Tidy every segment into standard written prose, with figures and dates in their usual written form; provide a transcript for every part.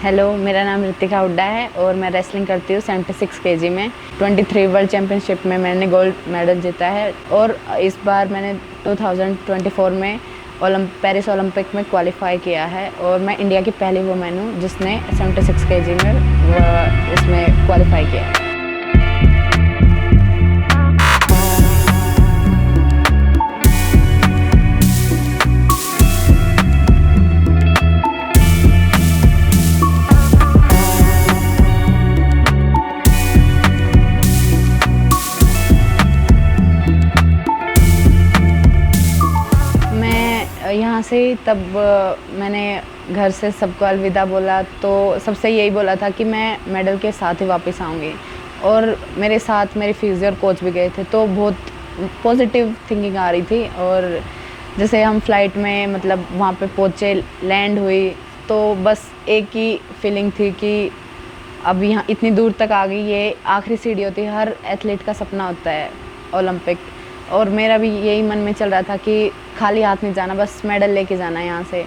Hello, मेरा नाम ऋतिका हुड्डा है और मैं रेसलिंग करती हूँ 76 केजी में। 23 वर्ल्ड चैम्पियनशिप में मैंने गोल्ड मेडल जीता है और इस बार मैंने 2024 में पेरिस ओलंपिक में क्वालिफाई किया है और मैं इंडिया की पहली वुमेन हूँ जिसने 76 केजी में इसमें क्वालिफाई किया है। यहाँ से तब मैंने घर से सबको अलविदा बोला तो सबसे यही बोला था कि मैं मेडल के साथ ही वापस आऊँगी और मेरे साथ मेरे फिजियो और कोच भी गए थे तो बहुत पॉजिटिव थिंकिंग आ रही थी। और जैसे हम फ्लाइट में मतलब वहाँ पे पहुँचे, लैंड हुई तो बस एक ही फीलिंग थी कि अब यहाँ इतनी दूर तक आ गई, ये आखिरी सीढ़ी होती है, हर एथलीट का सपना होता है ओलंपिक। और मेरा भी यही मन में चल रहा था कि खाली हाथ नहीं जाना, बस मेडल लेके जाना है यहाँ से।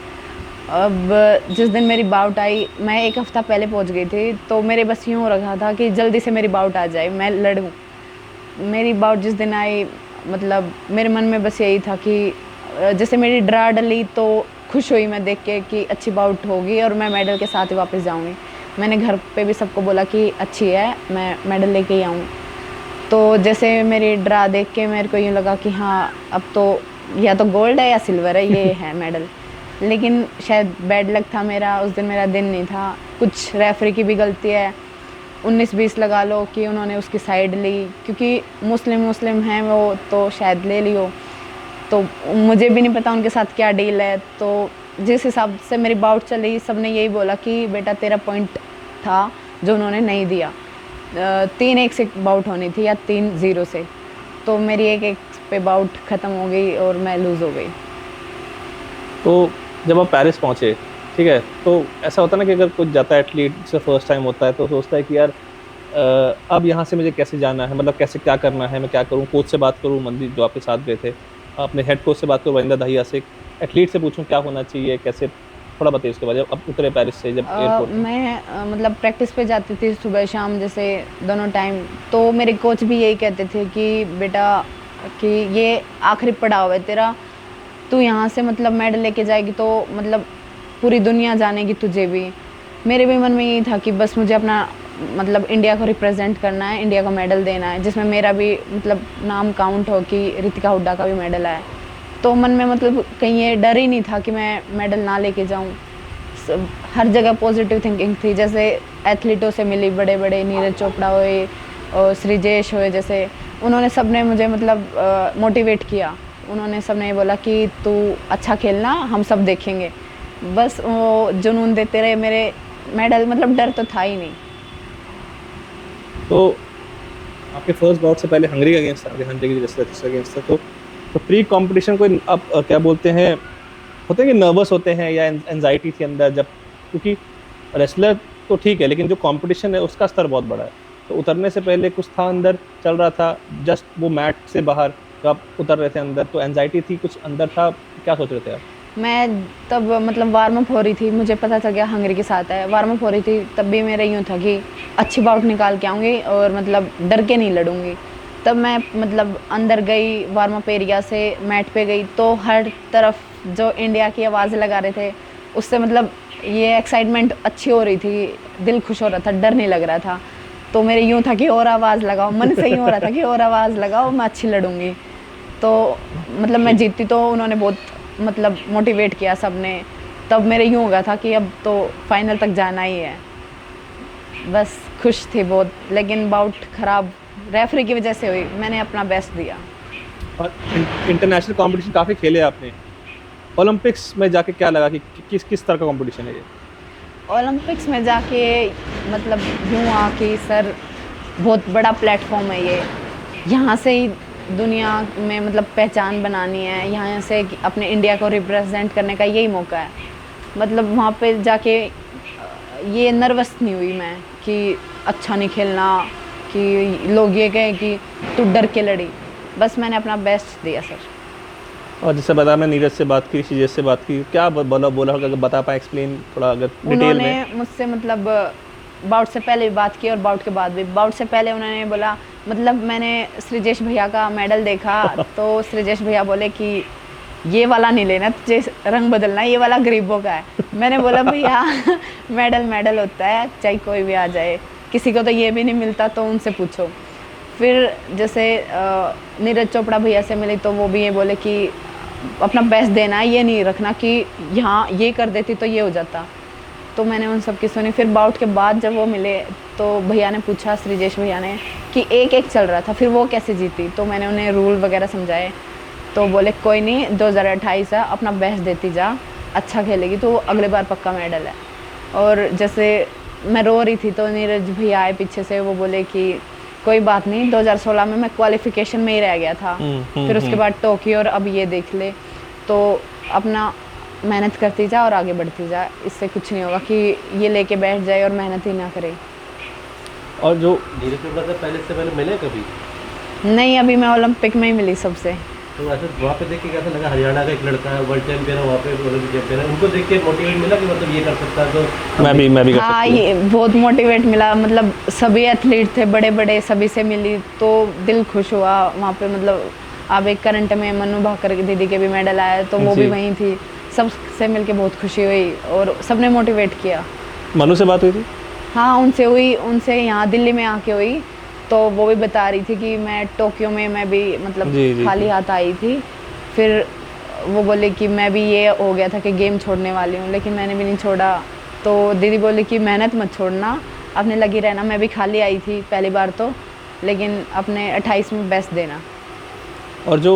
अब जिस दिन मेरी बाउट आई, मैं एक हफ़्ता पहले पहुँच गई थी तो मेरे बस यूँ हो रखा था कि जल्दी से मेरी बाउट आ जाए, मैं लड़ूँ। मेरी बाउट जिस दिन आई मतलब मेरे मन में बस यही था कि जैसे मेरी ड्रा डली तो खुश हुई मैं देख के कि अच्छी बाउट होगी और मैं मेडल के साथ ही वापस जाऊँगी। मैंने घर पे भी सबको बोला कि अच्छी है, मैं मेडल लेके ही आऊँ। तो जैसे मेरी ड्रा देख के मेरे को यूँ लगा कि हाँ अब तो या तो गोल्ड है या सिल्वर है, ये है मेडल। लेकिन शायद बैड लक था मेरा, उस दिन मेरा दिन नहीं था। कुछ रेफरी की भी गलती है, 19-20 लगा लो कि उन्होंने उसकी साइड ली, क्योंकि मुस्लिम हैं वो तो शायद ले लियो। तो मुझे भी नहीं पता उनके साथ क्या डील है। तो जिस हिसाब से मेरी बाउट चली सब ने यही बोला कि बेटा तेरा पॉइंट था जो उन्होंने नहीं दिया। 3-1 से बाउट होनी थी या 3-0 से, तो मेरी 1-1 पे बाउट ख़त्म हो गई और मैं लूज़ हो गई। तो जब आप पेरिस पहुँचे, ठीक है, तो ऐसा होता है ना कि अगर कुछ जाता है एथलीट से फर्स्ट टाइम होता है तो सोचता है कि यार अब यहाँ से मुझे कैसे जाना है, मतलब कैसे क्या करना है, मैं क्या करूँ, कोच से बात करूँ, मंदिर जो आपके साथ गए थे, अपने हेड कोच से बात करूँ रविंद्र दहिया से, एथलीट से पूछूँ क्या होना चाहिए, कैसे, थोड़ा बताइए उसके बाद जब अब उतरे पेरिस से जब एयरपोर्ट में। मैं मतलब प्रैक्टिस पे जाती थी सुबह शाम जैसे दोनों टाइम। तो मेरे कोच भी यही कहते थे कि बेटा कि ये आखिरी पड़ाव है तेरा, तू यहाँ से मतलब मेडल लेके जाएगी तो मतलब पूरी दुनिया जानेगी तुझे भी। मेरे भी मन में यही था कि बस मुझे अपना मतलब इंडिया को रिप्रेजेंट करना है, इंडिया को मेडल देना है जिसमें मेरा भी मतलब नाम काउंट हो कि ऋतिका हुड्डा का भी मेडल आया। तो मन में मतलब कहीं ये डर ही नहीं था कि मैं मेडल ना लेके जाऊँ। हर जगह पॉजिटिव थिंकिंग थी। जैसे एथलीटों से मिली, बड़े बड़े नीरज चोपड़ा हुए और श्रीजेश हुए, जैसे उन्होंने सब ने मुझे मतलब मोटिवेट किया। उन्होंने सब ने ये बोला कि तू अच्छा खेलना, हम सब देखेंगे। बस वो जुनून देते रहे। मेरे मेडल मतलब डर तो था ही नहीं। तो आपके फर्स्ट बाउट से पहले हंगरी का अगेंस्ट था, हंगरी की जैसे अगेंस्ट था, तो प्री कंपटीशन कोई आप क्या बोलते हैं, होते हैं कि नर्वस होते हैं या एंजाइटी थी अंदर जब, क्योंकि रेसलर तो ठीक है लेकिन जो कंपटीशन है उसका स्तर बहुत बड़ा है, तो उतरने से पहले कुछ था अंदर चल रहा था, जस्ट वो मैट से बाहर जब आप उतर रहे थे अंदर तो एंजाइटी थी, कुछ अंदर था, क्या सोच रहे थे आप? मैं तब मतलब वार्म अप हो रही थी, मुझे पता चल गया हंगरी के साथ है, वार्म अप हो रही थी तब भी मेरा यूँ था कि अच्छी बाउट निकाल के आऊँगी और मतलब डर के नहीं लड़ूंगी। तब मैं मतलब अंदर गई, वार्म अप एरिया से मैट पे गई तो हर तरफ जो इंडिया की आवाज़ें लगा रहे थे उससे मतलब ये एक्साइटमेंट अच्छी हो रही थी, दिल खुश हो रहा था, डर नहीं लग रहा था। तो मेरे यूँ था कि और आवाज़ लगाओ, मन से यूँ हो रहा था कि और आवाज़ लगाओ, मैं अच्छी लड़ूंगी। तो मतलब मैं जीतती तो उन्होंने बहुत मतलब मोटिवेट किया सबने। तब मेरे यूँ हो गया था कि अब तो फाइनल तक जाना ही है। बस खुश थी बहुत, लेकिन बाउट ख़राब रेफरी की वजह से हुई। मैंने अपना बेस्ट दिया। और इंटरनेशनल कंपटीशन काफ़ी खेले आपने, ओलंपिक्स में जाके क्या लगा कि किस किस तरह का कंपटीशन है ये? ओलंपिक्स में जाके मतलब यूँ आ कि सर बहुत बड़ा प्लेटफॉर्म है ये, यहाँ से ही दुनिया में मतलब पहचान बनानी है, यहाँ से अपने इंडिया को रिप्रेजेंट करने का यही मौका है। मतलब वहाँ पे जाके ये नर्वस नहीं हुई मैं कि अच्छा नहीं खेलना, कि लोग ये कहें कि तू डर के लड़ी। बस मैंने अपना बेस्ट दिया सर। और जैसे बताया, मैं नीरज से बात की, शीजेश से बात की, क्या बोला बोला अगर बता पाए, एक्सप्लेन थोड़ा अगर डिटेल उन्होंने में। मुझसे मतलब बाउट से पहले भी बात की और बाउट के बाद भी। बाउट से पहले उन्होंने बोला, मतलब मैंने सृजेश भैया का मेडल देखा तो सृजेश भैया बोले कि ये वाला नहीं लेना, तुझे रंग बदलना है, ये वाला गरीबों का है। मैंने बोला भैया मेडल मेडल होता है, चाहे कोई भी आ जाए, किसी को तो ये भी नहीं मिलता, तो उनसे पूछो। फिर जैसे नीरज चोपड़ा भैया से मिली तो वो भी ये बोले कि अपना बेस्ट देना है, ये नहीं रखना कि यहाँ ये कर देती तो ये हो जाता। तो मैंने उन सब की सुनी। फिर बाउट के बाद जब वो मिले तो भैया ने पूछा, श्रीजेश भैया ने, कि एक एक चल रहा था, फिर वो कैसे जीती। तो मैंने उन्हें रूल वगैरह समझाए। तो बोले कोई नहीं, 2028 है, अपना बेस्ट देती जा, अच्छा खेलेगी तो अगले बार पक्का मेडल है। और जैसे मैं रो रही थी तो नीरज भैया आए पीछे से, वो बोले कि कोई बात नहीं, 2016 में मैं क्वालिफिकेशन में ही रह गया था, फिर उसके बाद टोक्यो और अब ये देख ले, तो अपना मेहनत करती जा और आगे बढ़ती जा, इससे कुछ नहीं होगा कि ये लेके बैठ जाए और मेहनत ही ना करे। और जो नीरज चोपड़ा से पहले मिले कभी? नहीं, अभी मैं ओलंपिक में ही मिली सबसे। तो ऐसे वहाँ पे देख के कैसा लगा? हरियाणा का एक लड़का है, वर्ल्ड चैंपियन है, वहाँ पे ओलंपिक चैंपियन है, उनको देख के मोटिवेट मिला कि मतलब ये कर सकता है तो मैं भी कर हाँ, सकती हूँ। ये बहुत मोटिवेट मिला। मतलब सभी एथलीट थे बड़े बड़े, सभी से मिली तो दिल खुश हुआ वहाँ पे। मतलब अब एक करंट में मनु भाकर की दीदी के भी मेडल आया तो वो जी। भी वहीं थी, सबसे मिलके बहुत खुशी हुई और सबने मोटिवेट किया। मनु से बात हुई थी? हाँ, उनसे हुई, उनसे यहाँ दिल्ली में आके हुई। तो वो भी बता रही थी कि मैं टोक्यो में मैं भी मतलब जी, खाली जी। हाथ आई थी। फिर वो बोले कि मैं भी ये हो गया था कि गेम छोड़ने वाली हूँ, लेकिन मैंने भी नहीं छोड़ा। तो दीदी बोली कि मेहनत मत छोड़ना, अपने लगी रहना। मैं भी खाली आई थी पहली बार तो, लेकिन अपने 28 में बेस्ट देना। और जो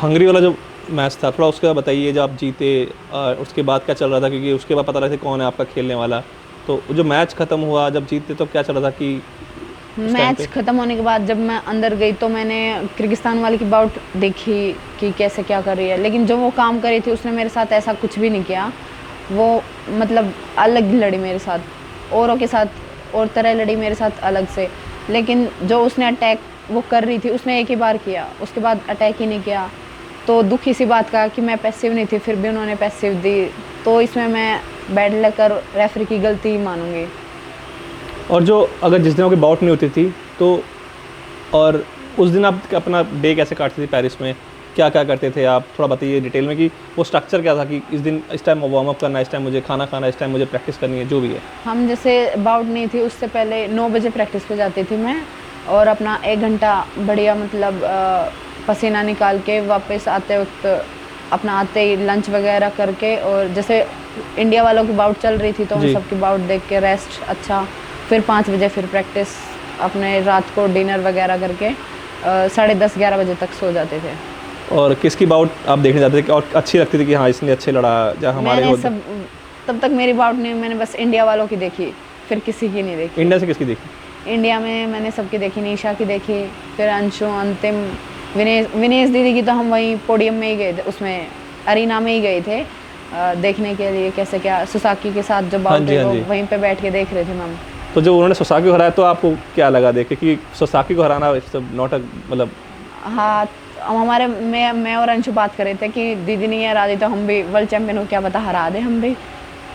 हंगरी वाला जो मैच था, थोड़ा उसके बाद बताइए, जब आप जीते उसके बाद क्या चल रहा था, क्योंकि उसके बाद पता लगा था कौन है आपका खेलने वाला। तो जो मैच ख़त्म हुआ, जब जीते तो क्या चल रहा था कि उस टाइम मैच पे? ख़त्म होने के बाद जब मैं अंदर गई तो मैंने किर्गिस्तान वाली की बाउट देखी कि कैसे क्या कर रही है, लेकिन जो वो काम कर रही थी उसने मेरे साथ ऐसा कुछ भी नहीं किया। वो मतलब अलग लड़ी मेरे साथ, औरों के साथ और तरह लड़ी, मेरे साथ अलग से। लेकिन जो उसने अटैक वो कर रही थी उसने एक ही बार किया, उसके बाद अटैक ही नहीं किया। तो दुख इसी बात का कि मैं पैसिव नहीं थी, फिर भी उन्होंने पैसिव दी। तो इसमें मैं बैड लक और रेफरी की गलती मानूंगी। और जो अगर जिस दिन आपकी बाउट नहीं होती थी तो, और उस दिन आप अपना डे कैसे काटते थे पेरिस में, क्या क्या करते थे आप, थोड़ा बताइए डिटेल में कि वो स्ट्रक्चर क्या था कि इस दिन इस टाइम वार्म अप करना है, इस टाइम मुझे खाना खाना है, इस टाइम मुझे प्रैक्टिस करनी है, जो भी है। हम जैसे बाउट नहीं थी उससे पहले 9 बजे प्रैक्टिस पे जाती थी मैं, और अपना 1 घंटा बढ़िया मतलब पसीना निकाल के वापस आते वक्त अपना आते ही लंच वगैरह करके, और जैसे इंडिया वालों की बाउट चल रही थी तो उन जी। सबकी बाउट देख के रेस्ट अच्छा, फिर 5 बजे फिर प्रैक्टिस, अपने रात को डिनर वगैरह करके 10:30-11 बजे तक सो जाते थे। और किसकी बाउट आप देखने जाते थे कि और अच्छी लगती थी कि हाँ इसने अच्छे लड़ा, जहाँ हमारे मैंने होते? सब तब तक मेरी बाउट नहीं, मैंने बस इंडिया वालों की देखी, फिर किसी की नहीं देखी। इंडिया से किसकी देखी? इंडिया में मैंने सबकी देखी, निशा की देखी, फिर अंशु, अंतिम, विनेश दीदी की तो हम वहीं पोडियम में ही गए थे, उसमें अरीना में ही गए थे देखने के लिए कैसे क्या सुसाकी के साथ जो बाउट जी, है हाँ वो जी। वहीं पे बैठ के देख रहे थे मैम। तो जब उन्होंने सोसाकी को हराया तो आपको क्या लगा देख के कि सोसाकी को हराना सब नॉट अ मतलब? हाँ, हमारे मैं और अंशु बात कर रहे थे कि दीदी नहीं हरा दी तो हम भी वर्ल्ड चैंपियन हो, क्या पता हरा दे हम भी।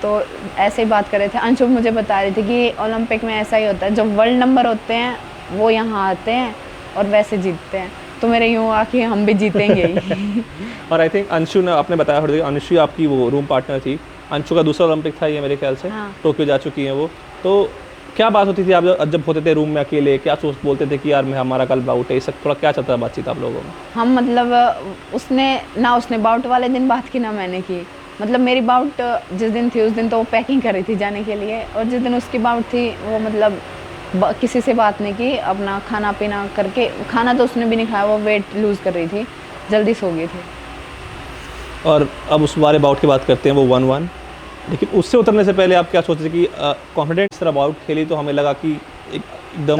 तो ऐसे ही बात कर रहे थे। अंशु मुझे बता रही थी कि ओलंपिक में ऐसा ही होता है, जो वर्ल्ड नंबर होते हैं वो यहाँ आते हैं और वैसे जीतते हैं। तो मेरे यूँ हुआ कि हम भी जीतेंगे ही। और आई थिंक अंशु ने, आपने बताया थोड़ी देर, अंशु आपकी वो रूम पार्टनर थी, अंशु का दूसरा ओलंपिक था ये मेरे ख्याल से। हाँ। टोक्यो जा चुकी हैं वो। तो क्या बात होती थी आप जब होते थे रूम में अकेले, क्या सोच बोलते थे कि यार मैं हमारा कल बाउट है, इस थोड़ा क्या चलता था बातचीत आप लोगों में? हम मतलब उसने बाउट वाले दिन बात की ना मैंने की। मतलब मेरी बाउट जिस दिन थी उस दिन तो वो पैकिंग कर रही थी जाने के लिए, और जिस दिन उसकी बाउट थी वो मतलब किसी से बात नहीं की, अपना खाना पीना करके, खाना तो उसने भी नहीं खाया, वो वेट लूज़ कर रही थी, जल्दी सो गई थी। और अब उस बारे बाउट की बात करते हैं, वो 1-1, लेकिन उससे उतरने से पहले आप क्या सोचते थे कि कॉन्फिडेंस तरह बाउट खेली तो हमें लगा कि एकदम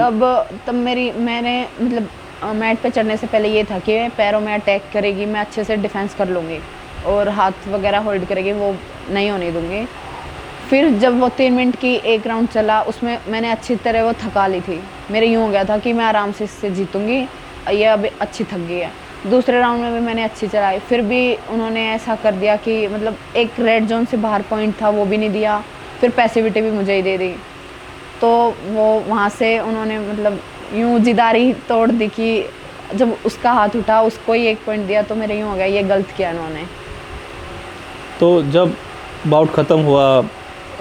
तब मैंने मतलब मैट पे चढ़ने से पहले ये था कि पैरों में अटैक करेगी, मैं अच्छे से डिफेंस कर लूँगी और हाथ वगैरह होल्ड करेगी, वो नहीं होने दूँगी। फिर जब वो 3 मिनट की एक राउंड चला उसमें मैंने अच्छी तरह वो थका ली थी, मेरे यूँ हो गया था कि मैं आराम से इससे जीतूँगी, ये अभी अच्छी थक गई है। दूसरे राउंड में भी मैंने अच्छी चलाई, फिर भी उन्होंने ऐसा कर दिया कि मतलब एक रेड जोन से बाहर पॉइंट था वो भी नहीं दिया, फिर पैसिविटी भी मुझे ही दे दी। तो वो वहाँ से उन्होंने मतलब यूँ जिदारी तोड़ दी कि जब उसका हाथ उठा उसको ही 1 पॉइंट दिया, तो मेरे यूँ हो गया ये गलत किया इन्होंने। तो जब बाउट ख़त्म हुआ,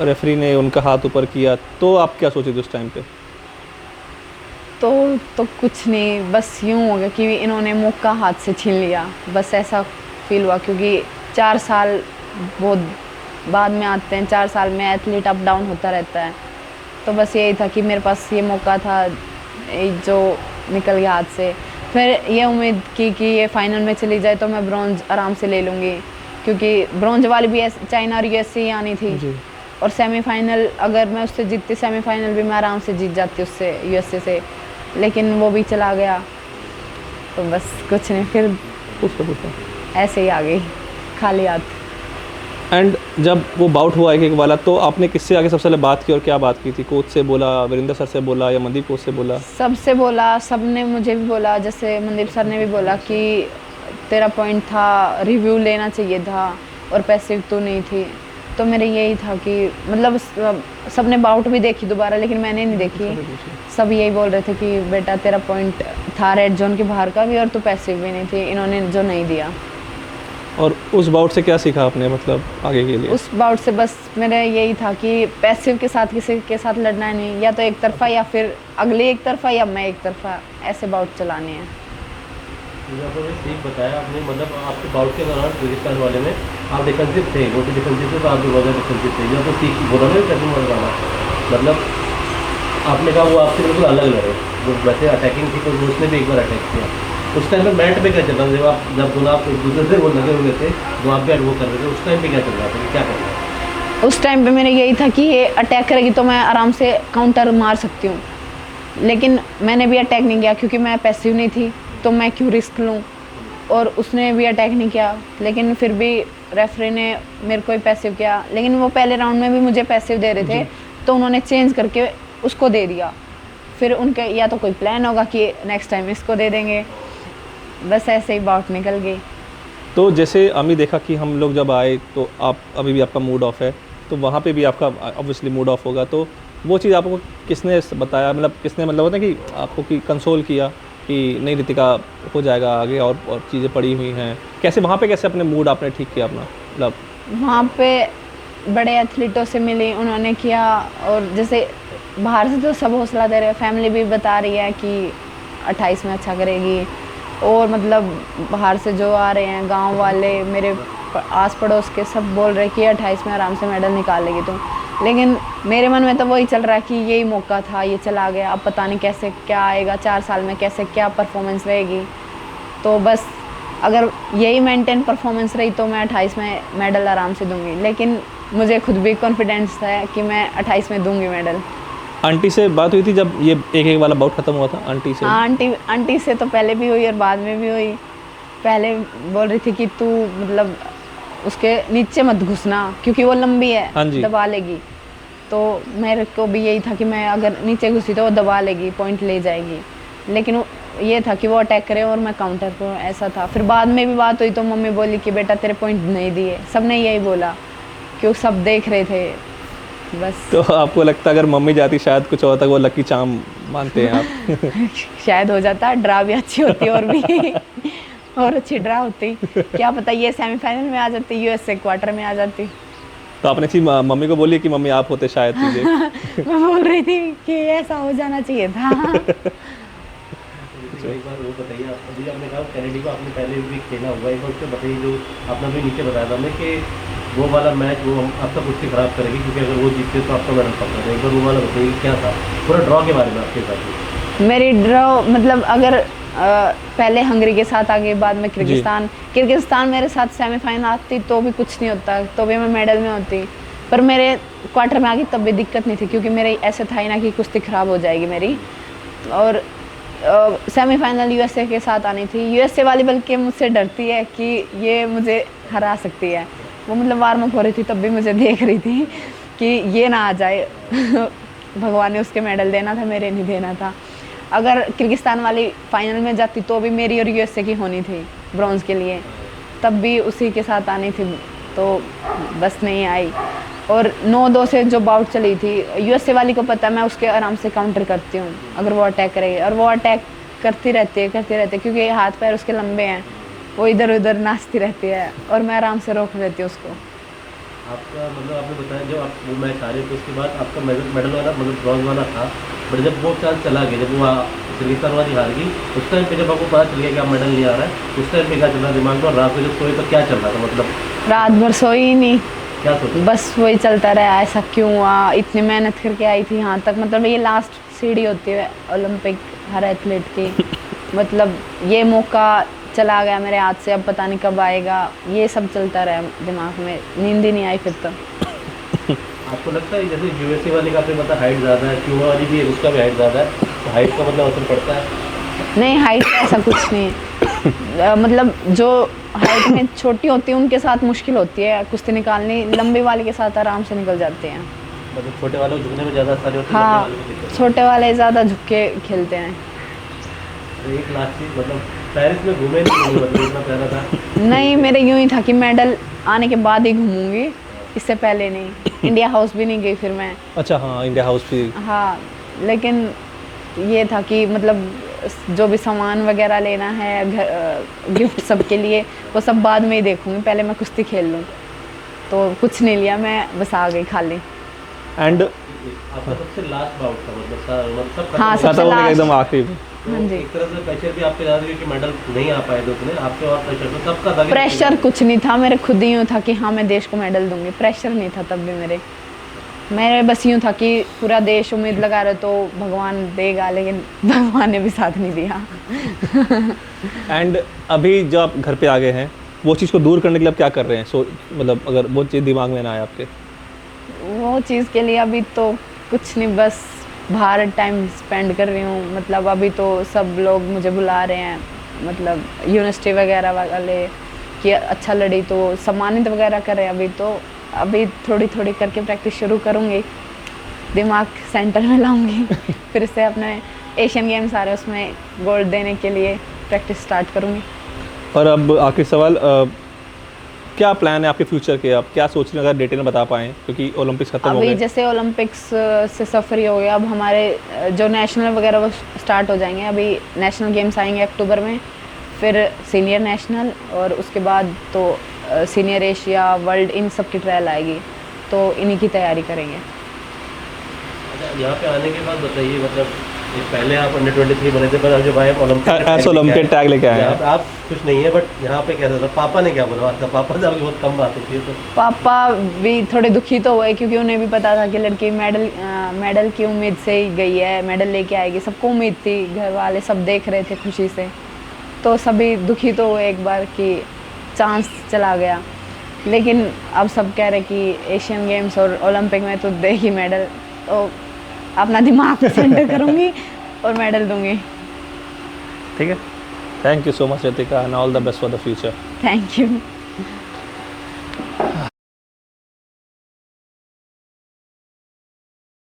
रेफरी ने उनका हाथ ऊपर किया, तो आप क्या सोचे थे उस टाइम पे? तो कुछ नहीं, बस यूँ हो गया कि इन्होंने मौका हाथ से छीन लिया, बस ऐसा फील हुआ। क्योंकि 4 साल बहुत बाद में आते हैं, 4 साल में एथलीट अप डाउन होता रहता है, तो बस यही था कि मेरे पास ये मौका था जो निकल गया हाथ से। फिर ये उम्मीद की कि ये फाइनल में चली जाए तो मैं ब्रॉन्ज आराम से ले लूँगी, क्योंकि ब्रॉन्ज वाली भी चाइना और यूएस से ही आनी थी जी। और सेमीफाइनल अगर मैं उससे जीतती, सेमीफाइनल भी मैं आराम से जीत जाती उससे, यूएसए से, लेकिन वो भी चला गया, तो बस कुछ नहीं, फिर पूछो। ऐसे ही आ गई खाली हाथ। एंड जब वो बाउट हुआ एक वाला, तो आपने किससे आगे सबसे पहले बात की और क्या बात की थी? कोच से बोला, वीरेंद्र सर से बोला, या मनदीप कोच से बोला? सबसे बोला, सबने मुझे भी बोला, जैसे मनदीप सर ने भी बोला कि तेरा पॉइंट था, रिव्यू लेना चाहिए था और पैसिव तो नहीं थी। तो मेरे यही था कि मतलब सबने बाउट भी देखी दोबारा, लेकिन मैंने नहीं देखी। सब यही बोल रहे थे कि बेटा तेरा पॉइंट था रेड जोन के बाहर का भी और तू पैसिव भी नहीं थी, इन्होंने जो नहीं दिया। और उस बाउट से क्या सीखा आपने, मतलब आगे के लिए? उस बाउट से बस मेरा यही था कि पैसिव के साथ किसी के साथ लड़ना है नहीं, या तो एक तरफा या फिर अगले एक तरफा या मैं एक तरफा, ऐसे बाउट चलाने हैं। मुझे आपने ठीक बताया आपने, मतलब आपके बाउट के दौरान पाकिस्तान वाले में आप डिफेंसिव थे, वो भी डिफेंसिव थे, तो आप भी बहुत ज़्यादा डिफेंसिव थे। जब तो सीख बोला ना टैकिंग वाला, मतलब आपने कहा वो आपसे बिल्कुल अलग लड़े, जो वैसे अटैकिंग थी तो उसने भी एक बार अटैक किया। उस टाइम पे मैट पे क्या चल रहा था? जब दोनों आप एक दूसरे से वो लगे हुए थे, जो आप भी वो कर रहे थे, उस टाइम पे क्या चल रहा था कि क्या कर रहा था? उस टाइम पे मेरा यही था कि ये अटैक करेगी तो मैं आराम से काउंटर मार सकती हूँ, लेकिन मैंने भी अटैक नहीं किया क्योंकि मैं पैसिव नहीं थी, तो मैं क्यों रिस्क लूँ। और उसने भी अटैक नहीं किया, लेकिन फिर भी रेफरी ने मेरे को ही पैसिव किया, लेकिन वो पहले राउंड में भी मुझे पैसिव दे रहे थे, तो उन्होंने चेंज करके उसको दे दिया। फिर उनके या तो कोई प्लान होगा कि नेक्स्ट टाइम इसको दे देंगे, बस ऐसे ही बाउट निकल गई। तो जैसे अमी देखा कि हम लोग जब आए तो आप अभी भी आपका मूड ऑफ है, तो वहाँ पे भी आपका ऑब्वियसली मूड ऑफ होगा, तो वो चीज़ आपको किसने बताया, मतलब किसने, मतलब होता है कि आपको कि कंसोल किया कि नहीं रितिका हो जाएगा आगे, और चीज़ें पड़ी हुई हैं, कैसे वहाँ पे कैसे अपने मूड आपने ठीक किया अपना, मतलब? वहाँ पे बड़े एथलीटों से मिली, उन्होंने किया, और जैसे बाहर से तो सब हौसला दे रहे हैं, फैमिली भी बता रही है कि 28 में अच्छा करेगी, और मतलब बाहर से जो आ रहे हैं गांव वाले, मेरे आस पड़ोस के, सब बोल रहे कि 28 में आराम से मेडल निकाल लेगी तुम। लेकिन मेरे मन में तो वही चल रहा है कि यही मौका था, ये चला गया, अब पता नहीं कैसे क्या आएगा, 4 साल में कैसे क्या परफॉर्मेंस रहेगी। तो बस अगर यही मेंटेन परफॉर्मेंस रही तो मैं 28 में मेडल आराम से दूंगी, लेकिन मुझे खुद भी कॉन्फिडेंस है कि मैं 28 में दूंगी मेडल। आंटी से बात हुई थी जब ये एक वाला बाउट खत्म हुआ था? आंटी से? हाँ, आंटी से तो पहले भी हुई और बाद में भी हुई। पहले बोल रही थी कि तू मतलब उसके नीचे मत घुसना क्योंकि वो लंबी है, हाँ जी। दबा लेगी। तो मेरे को भी यही था कि मैं अगर नीचे घुसी तो वो दबा लेगी, पॉइंट ले जाएगी, लेकिन ये था कि वो अटैक करे और मैं काउंटर को, ऐसा था। फिर बाद में भी बात हुई तो मम्मी बोली कि बेटा तेरे पॉइंट नहीं दिए, सबने यही बोला क्योंकि सब देख रहे थे बस। तो आपको लगता है अगर मम्मी जाती शायद कुछ और तक, वो लकी चार्म मानते हैं आप? शायद हो जाता, ड्रा भी अच्छी होती और भी और अच्छी ड्रा होती, क्या पता ये सेमीफाइनल में आ जाती, यूएसए क्वार्टर में आ जाती। तो आपने सी मम्मी को बोली कि मम्मी आप होते शायद चीज़ें? मैं बोल रही थी कि ऐसा हो जाना चाहिए था। तो एक बार वो बताइए, आप अभी आपने कहा कैनेडी को आपने पहले भी खेला हुआ, एक बार उसको बताइए, जो आपने भी नीचे बताया था हमें कि वो वाला मैच वो आपका कुश्ती खराब करेगी क्योंकि अगर वो जीतते तो आपका मेडल पकड़ा था। एक बार वो वाला बताइए क्या था पूरा ड्रॉ के बारे में आपके साथ? मेरी ड्रॉ मतलब अगर पहले हंगरी के साथ आगे, बाद में किर्गिस्तान मेरे साथ सेमीफाइनल आती तो भी कुछ नहीं होता, तो भी मैं मेडल में होती। पर मेरे क्वार्टर में आ गई तब भी दिक्कत नहीं थी क्योंकि मेरे ऐसे था ही ना कि कुश्ती खराब हो जाएगी मेरी। और सेमीफाइनल यूएसए के साथ आनी थी, यूएसए वाली बल्कि मुझसे डरती है कि ये मुझे हरा सकती है। वो मतलब वार्म अप हो रही थी तब भी मुझे देख रही थी कि ये ना आ जाए भगवान ने उसके मेडल देना था, मेरे नहीं देना था। अगर किर्गिस्तान वाली फाइनल में जाती तो भी मेरी और यूएसए की होनी थी ब्रॉन्ज के लिए, तब भी उसी के साथ आनी थी, तो बस नहीं आई। और 9-2 से जो बाउट चली थी, यूएसए वाली को पता है मैं उसके आराम से काउंटर करती हूँ अगर वो अटैक करेगी, और वो अटैक करती रहती है क्योंकि हाथ पैर उसके लंबे हैं, वो इधर उधर नाचती रहती है और मैं आराम से रोक लेती हूँ उसको। आपका मतलब आपने बताया जब आप वो मैच हारे तो उसके बाद आपका मेडल वाला मतलब ब्रॉन्ज वाला था, बट जब वो चांस चला गया, जब वो किर्गिस्तान वाली हार गई, उस टाइम पे जब आपको पता चल गया कि आप मेडल नहीं आ रहा है, उस टाइम पे क्या चल रहा दिमाग में, और रात में जब सोए तो क्या चल रहा था, मतलब रात भर सोई ही नहीं, क्या सोचा? बस वही चलता रहा, ऐसा क्यों हुआ, इतनी मेहनत करके आई थी यहाँ तक, मतलब ये लास्ट सीढ़ी होती है ओलंपिक हर एथलीट की, मतलब ये मौका चला गया मेरे हाथ से, अब पता नहीं कब आएगा, ये सब चलता रहा दिमाग में, नींद ही नहीं आई फिर तो। आपको लगता है जैसे यूएसए वाली का आपने पता हाइट ज़्यादा है, क्यूबा वाली भी है उसका भी हाइट ज़्यादा है, तो हाइट का मतलब असर पड़ता है? नहीं, हाइट का ऐसा कुछ नहीं है। मतलब जो हाइट में छोटी होती है उनके साथ मुश्किल होती है कुश्ती निकालनी, लंबी वाले के साथ आराम से निकल जाते हैं। मतलब छोटे वालों को झुकने में ज़्यादा आसानी होती है, हाँ, लंबे वालों को दिक्कत छोटे वाले ज़्यादा झुक के खेलते हैं। है। तो एक लास्ट चीज़, मतलब पेरिस में घूमे नहीं घूमे, मतलब इतना प्यारा था। नहीं, मेरे यूं ही था कि मेडल आने के बाद ही घूमूंगी, इससे पहले नहीं। इंडिया हाउस भी नहीं गई फिर मैं। अच्छा, हाँ, इंडिया हाउस भी। हाँ, लेकिन ये था कि मतलब जो भी सामान वगैरह लेना है, गिफ्ट सबके लिए, वो सब बाद में ही देखूंगी, पहले मैं कुश्ती खेल लूँ। तो कुछ नहीं लिया मैं, बस आ गई खाली। एंड आपका सबसे लास्ट बाउट था, मतलब सब हाँ, खत्म हो सबसे गया। खत्म होने के last। एकदम आखिरी में। तो हाँ जी। एक तरह से प्रेशर भी आपके ज़्यादा क्योंकि मेडल नहीं आ पाए थे उतने, आपके और प्रेशर तो सबका था कि- प्रेशर कुछ नहीं था, मेरे खुद ही यूँ था कि हाँ मैं देश को मेडल दूंगी, प्रेशर नहीं था तब भी मेरे बस यूँ था कि पूरा देश उम्मीद लगा रहे तो भगवान देगा, लेकिन भगवान ने भी साथ नहीं दिया। एंड अभी जो आप घर पे आ गए हैं, वो चीज़ को दूर करने के लिए आप क्या कर रहे हैं? मतलब अगर वो चीज़ दिमाग में ना आए आपके। वो चीज़ के लिए अभी तो कुछ नहीं, बस बाहर टाइम स्पेंड कर रही हूँ। मतलब अभी तो सब लोग मुझे बुला रहे हैं, मतलब यूनिवर्सिटी वगैरह वाले कि अच्छा लड़ी तो सम्मानित वगैरह कर रहे हैं। अभी थोड़ी थोड़ी करके प्रैक्टिस शुरू करूँगी, दिमाग सेंटर में लाऊंगी। फिर से अपने एशियन गेम्स आ रहे हैं, उसमें गोल्ड देने के लिए प्रैक्टिस स्टार्ट करूँगी। और अब आखिरी सवाल, क्या प्लान है आपके फ्यूचर के? आप क्या सोच रहे हैं, अगर डिटेल में बता पाएँ, क्योंकि ओलंपिक्स खत्म हो अभी गए। जैसे ओलंपिक्स से सफ़र ही हो गया, अब हमारे जो नेशनल वगैरह वो स्टार्ट हो जाएंगे। अभी नेशनल गेम्स आएंगे अक्टूबर में, फिर सीनियर नेशनल, और उसके बाद तो सीनियर एशिया, वर्ल्ड, इन सब की ट्रायल आएगी, तो इन्हीं की तैयारी करेंगे। अच्छा, यहाँ पे आने के बाद बताइए, मतलब ये पहले आप अंडर 23 बने थे, पर अब जब आए ऐसे ओलंपिक टैग लेके आए हैं। आप कुछ नहीं है, बट यहाँ पे कैसा था? पापा ने क्या बोला था? पापा से आपकी बहुत कम बात होती है, तो पापा भी थोड़े दुखी तो हुए, क्योंकि उन्हें भी पता था कि लड़की मेडल की उम्मीद से ही गई है, मेडल लेके आएगी, सबको उम्मीद थी, घर वाले सब देख रहे थे खुशी से, तो सभी दुखी तो हुए एक बार कि चांस चला गया। लेकिन अब सब कह रहे कि एशियन गेम्स और ओलंपिक में तो देगी मेडल, तो अपना दिमाग सेंटर करूँगी और मेडल दूँगी। ठीक है, thank you so much Ritika, and all the best for the future. Thank you.